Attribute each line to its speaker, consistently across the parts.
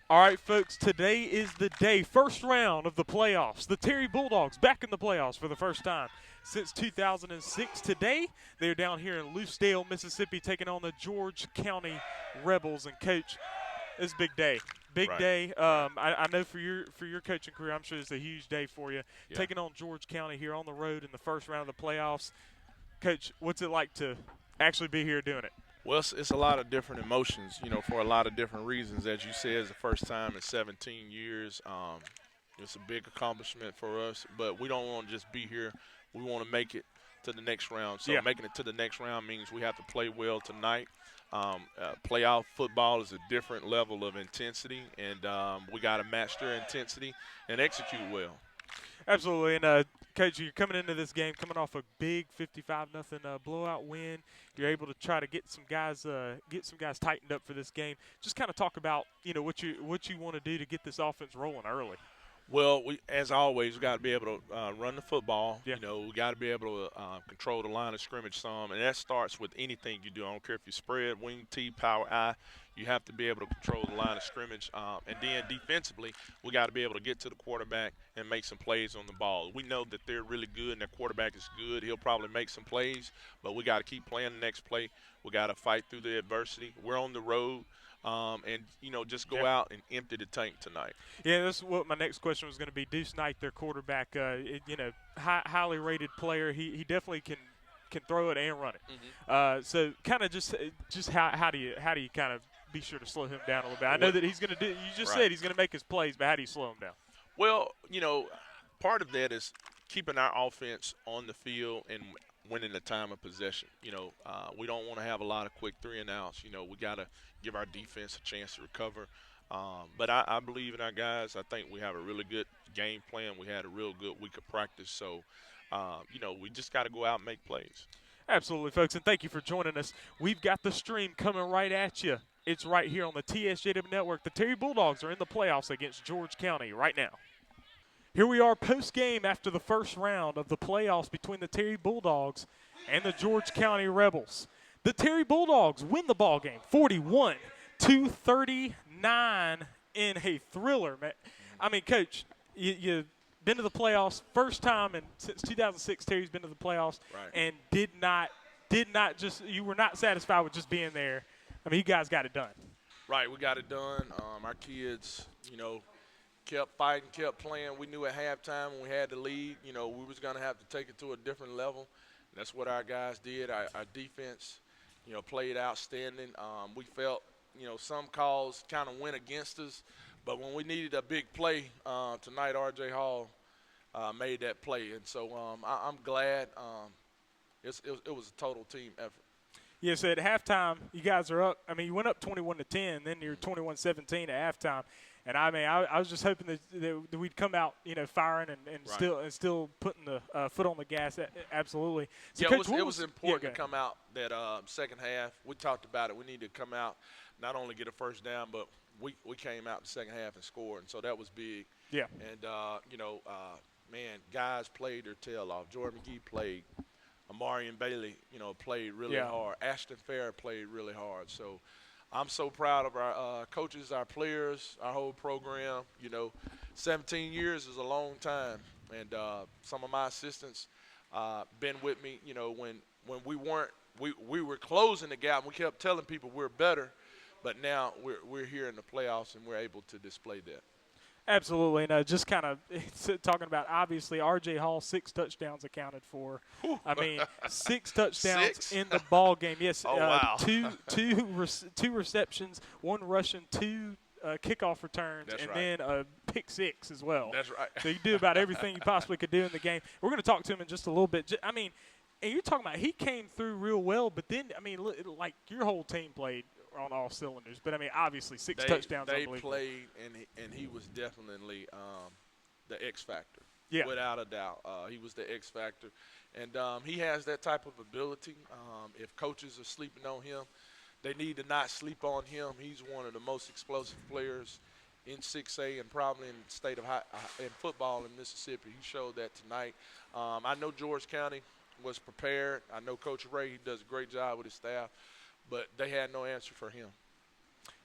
Speaker 1: All right, folks, today is the day. First round of the playoffs. The Terry Bulldogs back in the playoffs for the first time since 2006. Today, they're down here in Lucedale, Mississippi, taking on the George County Rebels. And, Coach, it's a big day. Big
Speaker 2: Right.
Speaker 1: day.
Speaker 2: Right.
Speaker 1: I know for your coaching career, I'm sure it's a huge day for you.
Speaker 2: Yeah.
Speaker 1: Taking on George County here on the road in the first round of the playoffs. Coach, what's it like to actually be here doing it?
Speaker 2: Well, it's a lot of different emotions, for a lot of different reasons. As you said, it's the first time in 17 years. It's a big accomplishment for us, but we don't want to just be here. We want to make it to the next round. So
Speaker 1: Yeah.
Speaker 2: making it to the next round means we have to play well tonight. Playoff football is a different level of intensity, and we got to match their intensity and execute well.
Speaker 1: Absolutely, and Coach, you're coming into this game coming off a big 55-0 blowout win. You're able to try to get some guys tightened up for this game. Just kind of talk about what you want to do to get this offense rolling early.
Speaker 2: Well, as always, we got to be able to run the football.
Speaker 1: Yeah.
Speaker 2: We got to be able to control the line of scrimmage some, and that starts with anything you do. I don't care if you spread, wing T, power I. You have to be able to control the line of scrimmage, and then defensively, we got to be able to get to the quarterback and make some plays on the ball. We know that they're really good, and their quarterback is good. He'll probably make some plays, but we got to keep playing the next play. We got to fight through the adversity. We're on the road. And just go out and empty the tank tonight.
Speaker 1: Yeah, that's what my next question was going to be. Deuce Knight, their quarterback, highly rated player. He definitely can throw it and run it.
Speaker 2: Mm-hmm.
Speaker 1: So kind of just how do you kind of be sure to slow him down a little bit? I know that he's going to do. You just said he's going to make his plays, but how do you slow him down?
Speaker 2: Well, part of that is keeping our offense on the field and winning the time of possession. We don't want to have a lot of quick 3-and-outs. We got to give our defense a chance to recover. But I believe in our guys. I think we have a really good game plan. We had a real good week of practice. So, we just got to go out and make plays.
Speaker 1: Absolutely, folks, and thank you for joining us. We've got the stream coming right at you. It's right here on the TSJW Network. The Terry Bulldogs are in the playoffs against George County right now. Here we are post-game after the first round of the playoffs between the Terry Bulldogs and the George County Rebels. The Terry Bulldogs win the ball game 41-39 in a thriller, man. I mean, Coach, you've been to the playoffs first time since 2006. Terry's been to the playoffs,
Speaker 2: Right.
Speaker 1: and did not you were not satisfied with just being there. I mean, you guys got it done.
Speaker 2: Right, we got it done. Our kids, kept fighting, kept playing. We knew at halftime when we had the lead, we was going to have to take it to a different level. That's what our guys did. Our defense, played outstanding. We felt, some calls kind of went against us. But when we needed a big play tonight, R.J. Hall made that play. And so I'm glad it was a total team effort.
Speaker 1: Yeah, so at halftime, you guys are up. I mean, you went up 21-10, then you're 21-17 at halftime. And I mean, I was just hoping that we'd come out, firing and
Speaker 2: Right.
Speaker 1: still putting the foot on the gas. Absolutely. So
Speaker 2: Yeah,
Speaker 1: Coach,
Speaker 2: it was important to
Speaker 1: go
Speaker 2: come out that second half. We talked about it. We needed to come out, not only get a first down, but we came out in the second half and scored, and so that was big.
Speaker 1: Yeah.
Speaker 2: And man, guys played their tail off. Jordan McGee played. Amarian Bailey, played really hard. Ashton Fair played really hard. So I'm so proud of our coaches, our players, our whole program. 17 years is a long time, and some of my assistants been with me. When we weren't, we were closing the gap. We kept telling people we're better, but now we're here in the playoffs and we're able to display that.
Speaker 1: Absolutely, and just kind of talking about, obviously, R.J. Hall, 6 touchdowns accounted for. I mean, 6 touchdowns in the ball game. Yes,
Speaker 2: Oh, wow.
Speaker 1: two receptions, 1 rushing, 2 kickoff returns,
Speaker 2: That's
Speaker 1: and
Speaker 2: right.
Speaker 1: then a pick 6 as well.
Speaker 2: That's right.
Speaker 1: So you do about everything you possibly could do in the game. We're going to talk to him in just a little bit. I mean, and you're talking about he came through real well, but then, I mean, like your whole team played on all cylinders. But, I mean, obviously 6 touchdowns.
Speaker 2: They
Speaker 1: unbelievable.
Speaker 2: played, and he was definitely the X factor.
Speaker 1: Yeah.
Speaker 2: Without a doubt. He was the X factor. And he has that type of ability. If coaches are sleeping on him, they need to not sleep on him. He's one of the most explosive players in 6A and probably in the state of in football in Mississippi. He showed that tonight. I know George County was prepared. I know Coach Ray, he does a great job with his staff. But they had no answer for him.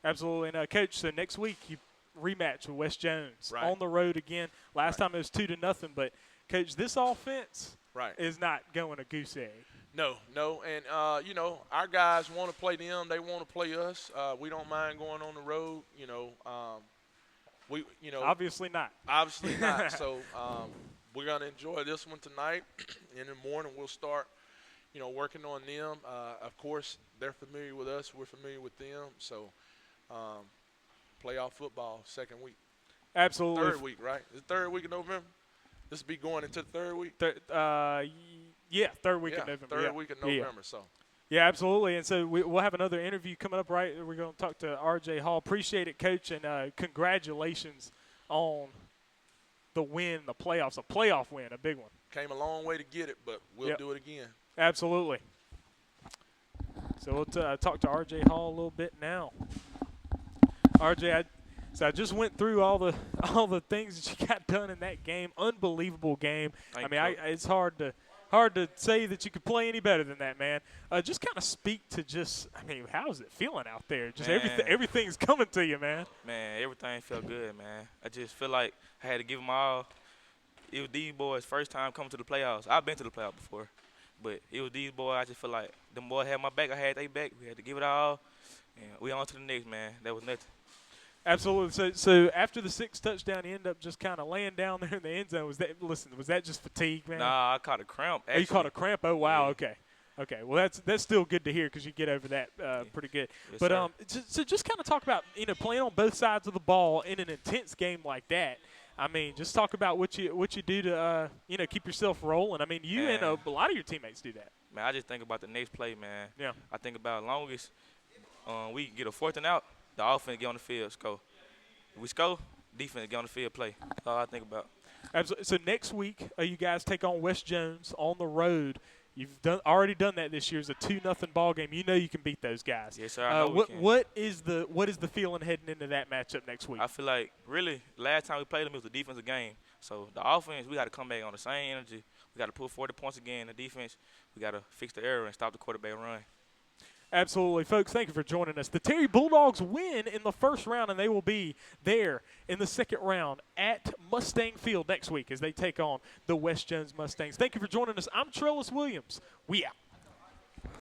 Speaker 1: Absolutely. And, Coach, so next week you rematch with West Jones
Speaker 2: Right.
Speaker 1: on the road again. Last time it was 2-0, but Coach, this offense is not going a goose egg.
Speaker 2: No, and you know, our guys want to play them. They want to play us. We don't mind going on the road.
Speaker 1: Obviously not.
Speaker 2: Obviously not. So we're gonna enjoy this one tonight. In the morning, we'll start, working on them. Of course, they're familiar with us. We're familiar with them. So playoff football, second week.
Speaker 1: Absolutely.
Speaker 2: Third week, right? The third week of November. This will be going into the third week.
Speaker 1: Yeah, third week of November.
Speaker 2: Third week of November. So.
Speaker 1: Yeah, absolutely. And so we'll have another interview coming up, right? We're going to talk to R.J. Hall. Appreciate it, Coach, and congratulations on the win, the playoffs, a playoff win, a big one.
Speaker 2: Came a long way to get it, but we'll do it again.
Speaker 1: Absolutely. So we'll talk to R.J. Hall a little bit now. R.J., I just went through all the things that you got done in that game. Unbelievable game. It's hard to say that you could play any better than that, man. Just kind of speak to how's it feeling out there? Just everything's coming to you, man.
Speaker 3: Man, everything felt good, man. I just feel like I had to give them all. It was these boys' first time coming to the playoffs. I've been to the playoffs before, but it was these boys. I just feel like them boys had my back. I had their back. We had to give it all, and we on to the next, man. That was nothing.
Speaker 1: Absolutely. So after the 6th touchdown, you end up just kind of laying down there in the end zone. Was that just fatigue, man?
Speaker 3: Nah, I caught a cramp.
Speaker 1: Oh, you caught a cramp? Oh, wow. Yeah. Okay. Well, that's still good to hear because you get over that pretty good.
Speaker 3: Yes,
Speaker 1: but so just kind of talk about playing on both sides of the ball in an intense game like that. Just talk about what you do to keep yourself rolling. You and a lot of your teammates do that.
Speaker 3: Man, I just think about the next play, man.
Speaker 1: Yeah.
Speaker 3: I think about longest we get a 4th and out. The offense get on the field, score. If we score, defense get on the field, play. That's all I think about.
Speaker 1: Absolutely. So next week, you guys take on West Jones on the road. You've already done that this year. It's a 2-0 ball game. You know you can beat those guys.
Speaker 3: Yes, sir. I know we can.
Speaker 1: What is the feeling heading into that matchup next week?
Speaker 3: I feel like really last time we played them it was a defensive game. So the offense we got to come back on the same energy. We got to put 40 points again. The defense we got to fix the error and stop the quarterback run.
Speaker 1: Absolutely. Folks, thank you for joining us. The Terry Bulldogs win in the first round, and they will be there in the second round at Mustang Field next week as they take on the West Jones Mustangs. Thank you for joining us. I'm Trellis Williams. We out.